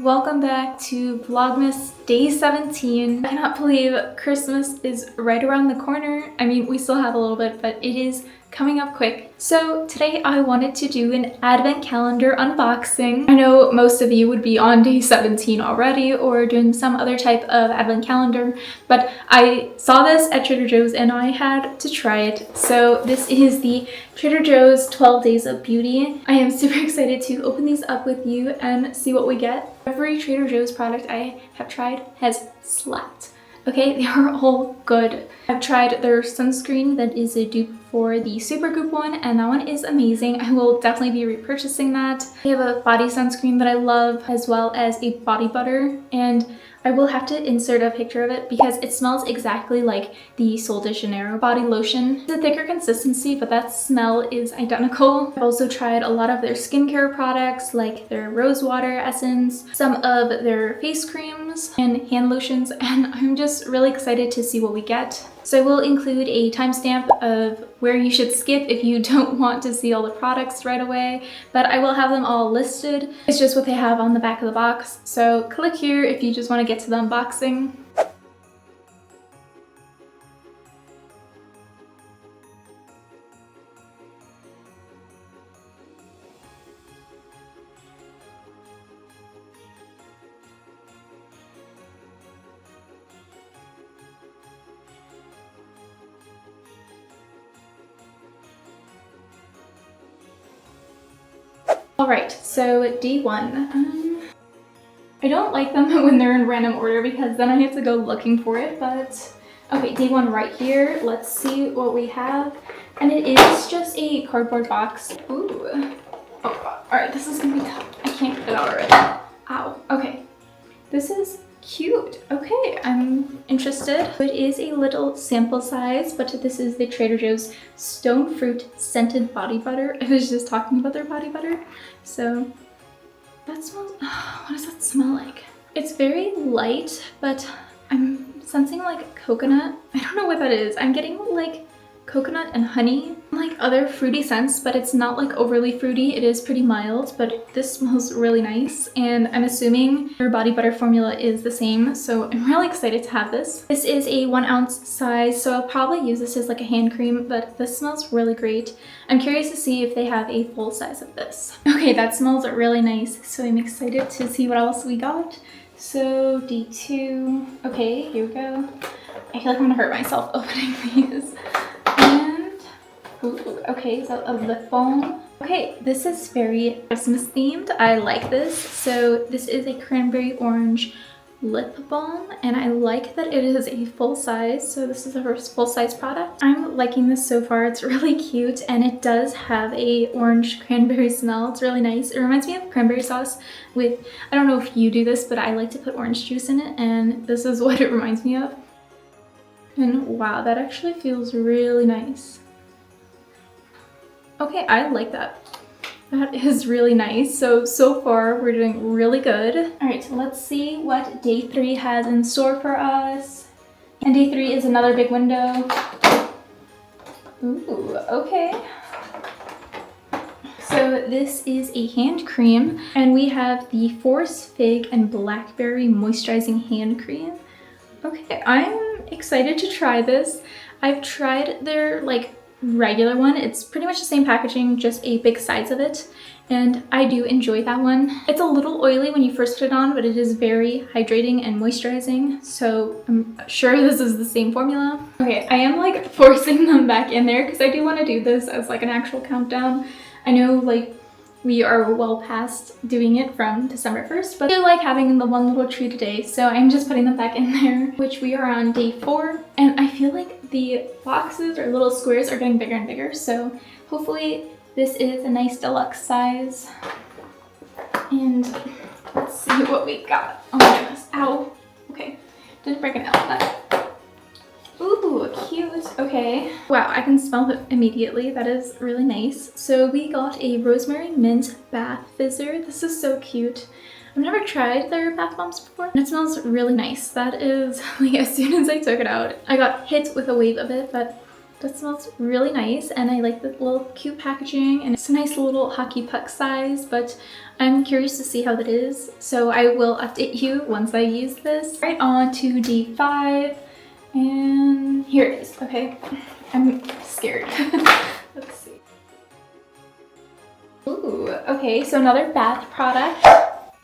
welcome back to Vlogmas day 17. I cannot believe Christmas is right around the corner. I mean, we still have a little bit, but it is coming up quick. So today I wanted to do an advent calendar unboxing. I know most of you would be on day 17 already or doing some other type of advent calendar, but I saw this at Trader Joe's and I had to try it. So this is the Trader Joe's 12 Days of Beauty. I am super excited to open these up with you and see what we get. Every Trader Joe's product I have tried has slapped. Okay, they are all good. I've tried their sunscreen that is a dupe for the Supergoop one, and that one is amazing. I will definitely be repurchasing that. They have a body sunscreen that I love, as well as a body butter, and I will have to insert a picture of it because it smells exactly like the Sol de Janeiro body lotion. It's a thicker consistency, but that smell is identical. I've also tried a lot of their skincare products, like their rose water essence, some of their face creams and hand lotions, and I'm just really excited to see what we get. So I will include a timestamp of where you should skip if you don't want to see all the products right away, but I will have them all listed. It's just what they have on the back of the box. So click here if you just want to get to the unboxing. Alright, so D1. I don't like them when they're in random order because then I have to go looking for it, but okay, D1 right here. Let's see what we have. And it is just a cardboard box. Ooh. Oh god. Alright, this is gonna be tough. I can't get it out already. Ow. Okay. This is cute. Okay, I'm interested. It is a little sample size, but this is the Trader Joe's Stone Fruit Scented Body Butter. I was just talking about their body butter. So that smells, what does that smell like? It's very light, but I'm sensing like coconut. I don't know what that is. I'm getting like coconut and honey, like other fruity scents, but it's not like overly fruity. It is pretty mild, but this smells really nice. And I'm assuming their body butter formula is the same. So I'm really excited to have this. This is a 1 ounce size, so I'll probably use this as like a hand cream, but this smells really great. I'm curious to see if they have a full size of this. Okay, that smells really nice. So I'm excited to see what else we got. So D2, okay, here we go. I feel like I'm gonna hurt myself opening these. Ooh, okay, so a lip balm. Okay, this is very Christmas themed. I like this. So this is a cranberry orange lip balm, and I like that it is a full size. So this is the first full size product. I'm liking this so far. It's really cute, and it does have a orange cranberry smell. It's really nice. It reminds me of cranberry sauce with, I don't know if you do this, but I like to put orange juice in it, and this is what it reminds me of. And wow, that actually feels really nice. Okay, I like that. That is really nice. So far we're doing really good. All right, so let's see what day 3 has in store for us. And day 3 is another big window. Ooh, okay. So this is a hand cream, and we have the Force Fig and Blackberry Moisturizing Hand Cream. Okay, I'm excited to try this. I've tried their regular one. It's pretty much the same packaging, just a big size of it, and I do enjoy that one. It's a little oily when you first put it on, but it is very hydrating and moisturizing, so I'm sure this is the same formula. Okay, I am like forcing them back in there because I do want to do this as like an actual countdown. I know like we are well past doing it from December 1st, but I do like having the one little treat a day, so I'm just putting them back in there, which we are on day 4, and I feel like the boxes or little squares are getting bigger and bigger, so hopefully this is a nice deluxe size. And let's see what we got. Oh my goodness, ow. Okay, didn't break an nail. Ooh, cute. Okay. Wow, I can smell it immediately. That is really nice. So we got a rosemary mint bath fizzer. This is so cute. I've never tried their bath bombs before, and it smells really nice. That is, like, as soon as I took it out, I got hit with a wave of it, but That smells really nice, and I like the little cute packaging, and it's a nice little hockey puck size, but I'm curious to see how that is. So I will update you once I use this. Right on to day 5, and here it is. Okay, I'm scared. Let's see. Ooh, okay, so another bath product.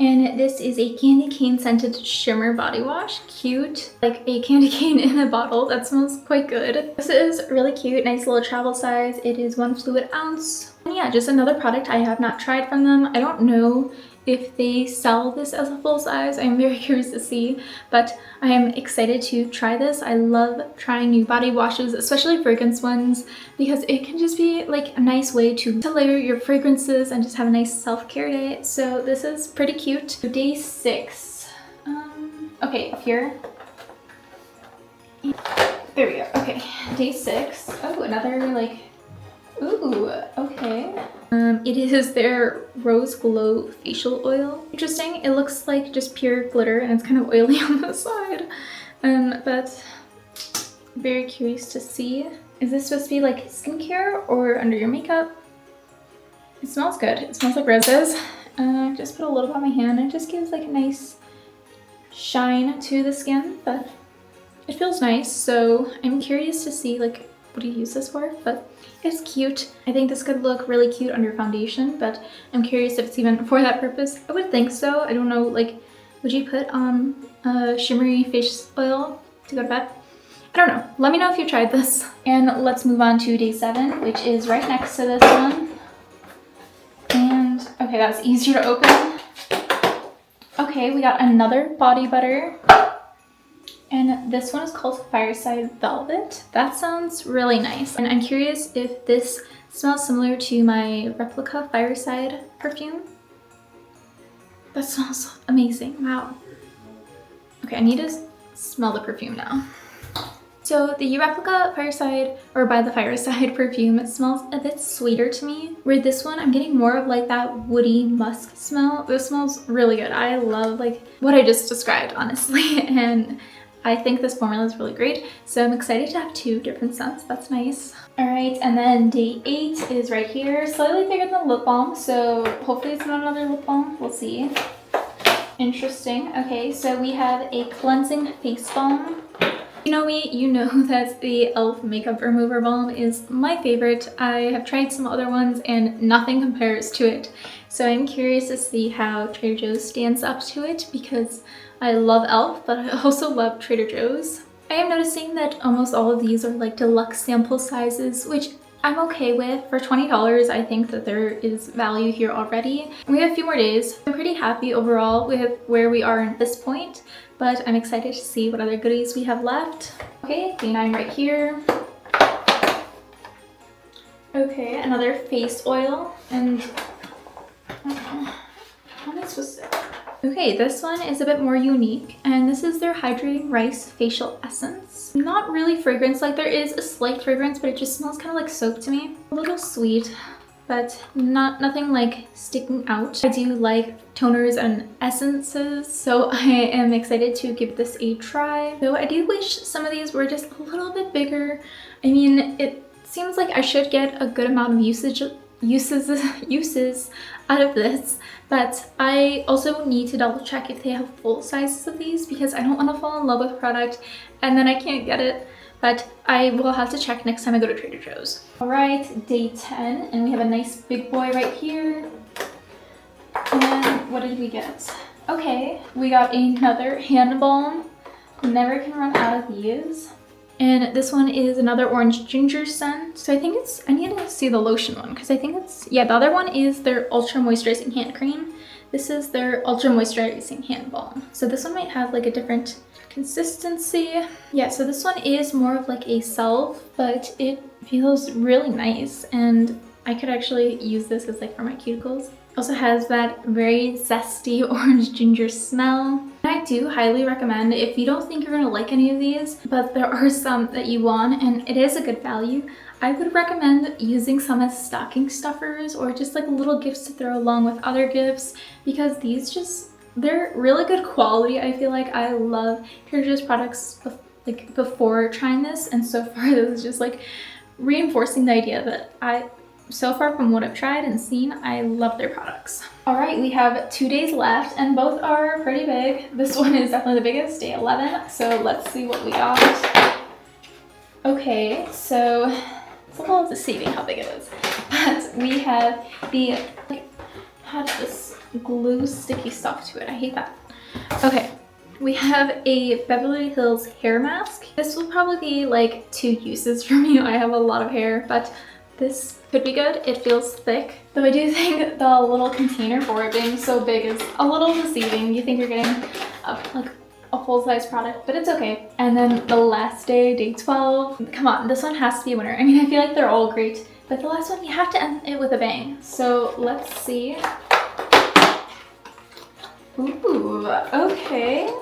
And this is a candy cane scented shimmer body wash. Cute, like a candy cane in a bottle. That smells quite good. This is really cute, nice little travel size. It is 1 fluid ounce. And yeah, just another product I have not tried from them. I don't know if they sell this as a full size. I'm very curious to see, but I am excited to try this. I love trying new body washes, especially fragrance ones, because it can just be like a nice way to layer your fragrances and just have a nice self-care day. So this is pretty cute. Day 6. Okay, up here. There we go. Okay, day 6. Oh, another like, ooh, okay. It is their Rose Glow Facial Oil. Interesting. It looks like just pure glitter and it's kind of oily on the side. But very curious to see. Is this supposed to be like skincare or under your makeup? It smells good. It smells like roses. Just put a little bit on my hand and it just gives like a nice shine to the skin, but it feels nice. So I'm curious to see like what do you use this for, but it's cute. I think this could look really cute under foundation, but I'm curious if it's even for that purpose. I would think so. I don't know, like, would you put shimmery face oil to go to bed? I don't know. Let me know if you tried this. And let's move on to day 7, which is right next to this one. And okay, that's easier to open. Okay, we got another body butter. And this one is called Fireside Velvet. That sounds really nice. And I'm curious if this smells similar to my replica Fireside perfume. That smells amazing. Wow. Okay, I need to smell the perfume now. So the replica Fireside, or by the Fireside perfume, it smells a bit sweeter to me. Where this one, I'm getting more of like that woody musk smell. This smells really good. I love like what I just described, honestly. And I think this formula is really great, so I'm excited to have 2 different scents. That's nice. All right, and then day 8 is right here. Slightly bigger than lip balm, so hopefully it's not another lip balm. We'll see. Interesting. Okay, so we have a cleansing face balm. You know me, you know that the e.l.f. makeup remover balm is my favorite. I have tried some other ones and nothing compares to it. So I'm curious to see how Trader Joe's stands up to it because I love e.l.f. but I also love Trader Joe's. I am noticing that almost all of these are like deluxe sample sizes, which I'm okay with. For $20, I think that there is value here already. We have a few more days. I'm pretty happy overall with where we are at this point, but I'm excited to see what other goodies we have left. Okay, day 9 right here. Okay, another face oil, and how am I supposed to? Okay, this one is a bit more unique, and this is their Hydrating Rice Facial Essence. Not really fragrance, like there is a slight fragrance, but it just smells kind of like soap to me. A little sweet, but nothing like sticking out. I do like toners and essences, so I am excited to give this a try. Though I do wish some of these were just a little bit bigger. I mean, it seems like I should get a good amount of uses out of this, but I also need to double check if they have full sizes of these because I don't want to fall in love with a product and then I can't get it. But I will have to check next time I go to Trader Joe's. All right, day 10, and we have a nice big boy right here. And what did we get? Okay, we got another hand balm. Never can run out of these. And this one is another orange ginger scent. So I think it's, I need to see the lotion one because I think it's, yeah, the other one is their ultra moisturizing hand cream. This is their ultra moisturizing hand balm. So this one might have like a different consistency. Yeah, so this one is more of like a self, but it feels really nice and I could actually use this as like for my cuticles. Also has that very zesty orange ginger smell. And I do highly recommend, if you don't think you're gonna like any of these, but there are some that you want and it is a good value, I would recommend using some as stocking stuffers or just like little gifts to throw along with other gifts because these just, they're really good quality. I feel like I love Trader Joe's products like before trying this, and so far this is just like reinforcing the idea that so far from what I've tried and seen, I love their products. All right, we have 2 days left and both are pretty big. This one is definitely the biggest, day 11. So let's see what we got. Okay, so it's a little deceiving how big it is. But we have the, had this glue sticky stuff to it. I hate that. Okay, we have a Beverly Hills hair mask. This will probably be like 2 uses for me. I have a lot of hair, but this could be good. It feels thick. Though I do think the little container for it being so big is a little deceiving. You think you're getting a full-size product, but it's okay. And then the last day, day 12. Come on, this one has to be a winner. I mean, I feel like they're all great, but the last one, you have to end it with a bang. So let's see. Ooh, okay.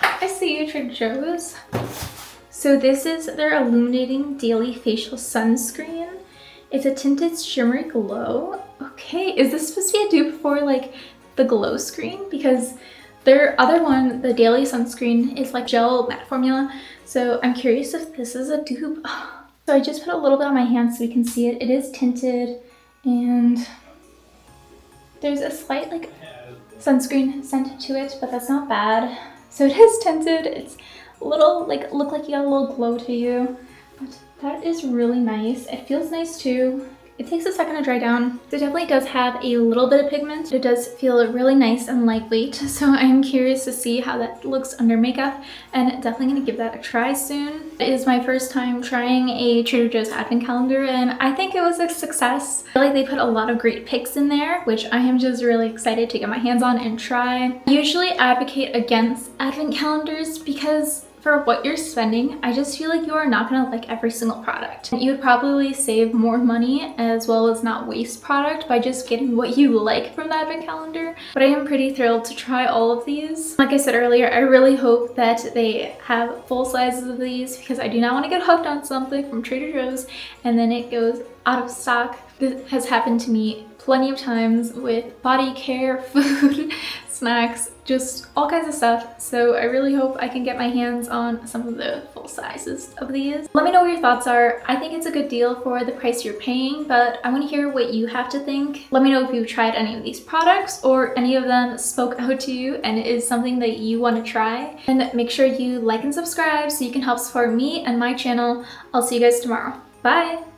I see you, Trader Joe's. So this is their Illuminating Daily Facial Sunscreen. It's a tinted shimmery glow. Okay, is this supposed to be a dupe for like the glow screen? Because their other one, the Daily Sunscreen, is like gel matte formula. So I'm curious if this is a dupe. So I just put a little bit on my hand so we can see it. It is tinted and there's a slight like sunscreen scent to it, but that's not bad. So it is tinted. It's a little like, look like you got a little glow to you, but that is really nice. It feels nice too. It takes a second to dry down. It definitely does have a little bit of pigment. It does feel really nice and lightweight. So I'm curious to see how that looks under makeup and definitely gonna give that a try soon. It is my first time trying a Trader Joe's advent calendar and I think it was a success. I feel like they put a lot of great picks in there, which I am just really excited to get my hands on and try. I usually advocate against advent calendars because for what you're spending, I just feel like you are not gonna like every single product. You would probably save more money as well as not waste product by just getting what you like from the advent calendar. But I am pretty thrilled to try all of these. Like I said earlier, I really hope that they have full sizes of these because I do not want to get hooked on something from Trader Joe's and then it goes out of stock. This has happened to me plenty of times with body care, food, snacks, just all kinds of stuff. So I really hope I can get my hands on some of the full sizes of these. Let me know what your thoughts are. I think it's a good deal for the price you're paying, but I want to hear what you have to think. Let me know if you've tried any of these products or any of them spoke out to you and it is something that you want to try. And make sure you like and subscribe so you can help support me and my channel. I'll see you guys tomorrow. Bye!